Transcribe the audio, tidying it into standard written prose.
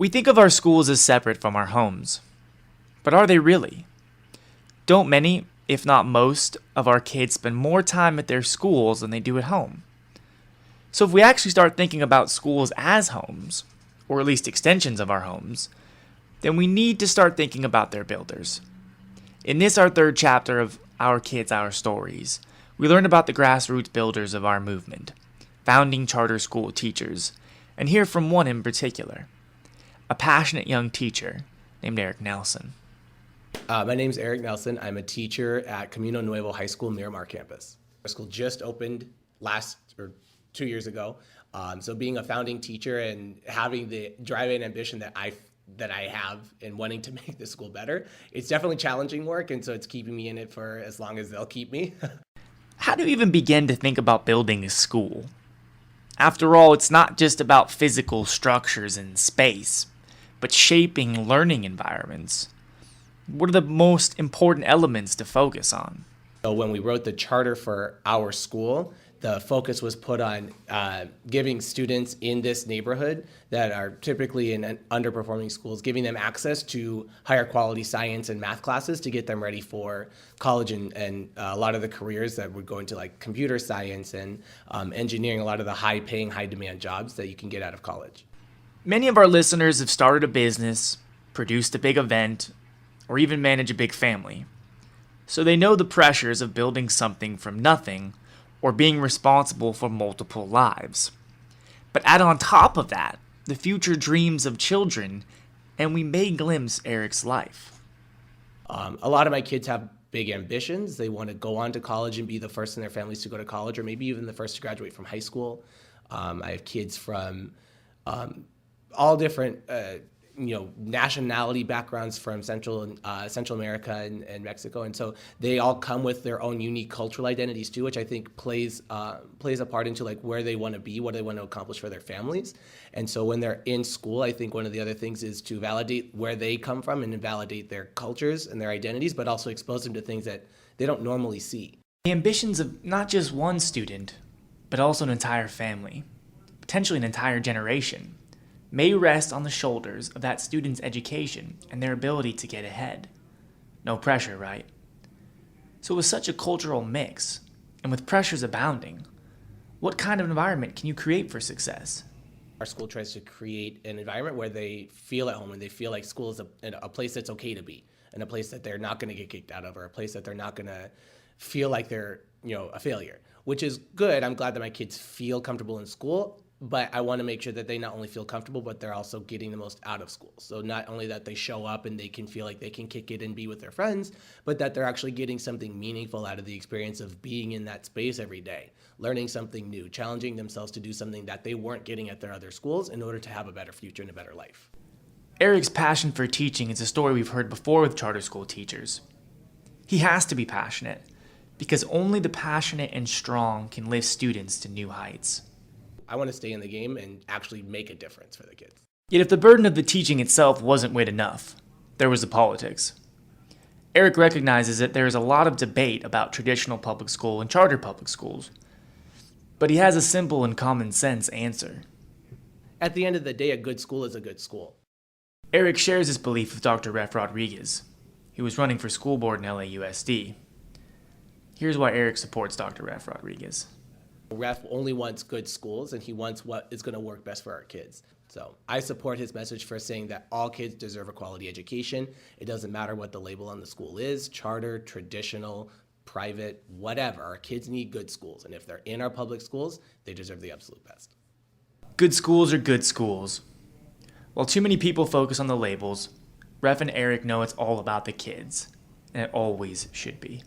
We think of our schools as separate from our homes. But are they really? Don't many, if not most, of our kids spend more time at their schools than they do at home? So if we actually start thinking about schools as homes, or at least extensions of our homes, then we need to start thinking about their builders. In this, our third chapter of Our Kids, Our Stories, we learn about the grassroots builders of our movement, founding charter school teachers, and hear from one in particular, a passionate young teacher named Erik Nelson. My name's Erik Nelson. I'm a teacher at Camino Nuevo High School Miramar campus. Our school just opened 2 years ago. So being a founding teacher and having the drive and ambition that I have in wanting to make the school better, it's definitely challenging work, and so it's keeping me in it for as long as they'll keep me. How do you even begin to think about building a school? After all, it's not just about physical structures and space, but shaping learning environments. What are the most important elements to focus on? So when we wrote the charter for our school, the focus was put on giving students in this neighborhood that are typically in underperforming schools, giving them access to higher quality science and math classes to get them ready for college and a lot of the careers that would go into like computer science and engineering, a lot of the high paying, high demand jobs that you can get out of college. Many of our listeners have started a business, produced a big event, or even manage a big family. So they know the pressures of building something from nothing or being responsible for multiple lives. But add on top of that, the future dreams of children, and we may glimpse Erik's life. A lot of my kids have big ambitions. They want to go on to college and be the first in their families to go to college, or maybe even the first to graduate from high school. I have kids from all different nationality backgrounds from Central America and Mexico, and so they all come with their own unique cultural identities too, which I think plays a part into like where they want to be, what they want to accomplish for their families. And so when they're in school, I think one of the other things is to validate where they come from and validate their cultures and their identities, but also expose them to things that they don't normally see. The ambitions of not just one student, but also an entire family, potentially an entire generation, may rest on the shoulders of that student's education and their ability to get ahead. No pressure, right? So with such a cultural mix, and with pressures abounding, what kind of environment can you create for success? Our school tries to create an environment where they feel at home and they feel like school is a place that's okay to be, and a place that they're not going to get kicked out of, or a place that they're not going to feel like they're a failure, which is good. I'm glad that my kids feel comfortable in school. But I want to make sure that they not only feel comfortable, but they're also getting the most out of school. So not only that they show up and they can feel like they can kick it and be with their friends, but that they're actually getting something meaningful out of the experience of being in that space every day, learning something new, challenging themselves to do something that they weren't getting at their other schools in order to have a better future and a better life. Erik's passion for teaching is a story we've heard before with charter school teachers. He has to be passionate, because only the passionate and strong can lift students to new heights. I want to stay in the game and actually make a difference for the kids. Yet if the burden of the teaching itself wasn't weight enough, there was the politics. Erik recognizes that there is a lot of debate about traditional public school and charter public schools, but he has a simple and common sense answer. At the end of the day, a good school is a good school. Erik shares this belief with Dr. Ref Rodriguez, who was running for school board in LAUSD. Here's why Erik supports Dr. Ref Rodriguez. Ref only wants good schools, and he wants what is going to work best for our kids. So I support his message for saying that all kids deserve a quality education. It doesn't matter what the label on the school is, charter, traditional, private, whatever. Our kids need good schools, and if they're in our public schools, they deserve the absolute best. Good schools are good schools. While too many people focus on the labels, Ref and Erik know it's all about the kids, and it always should be.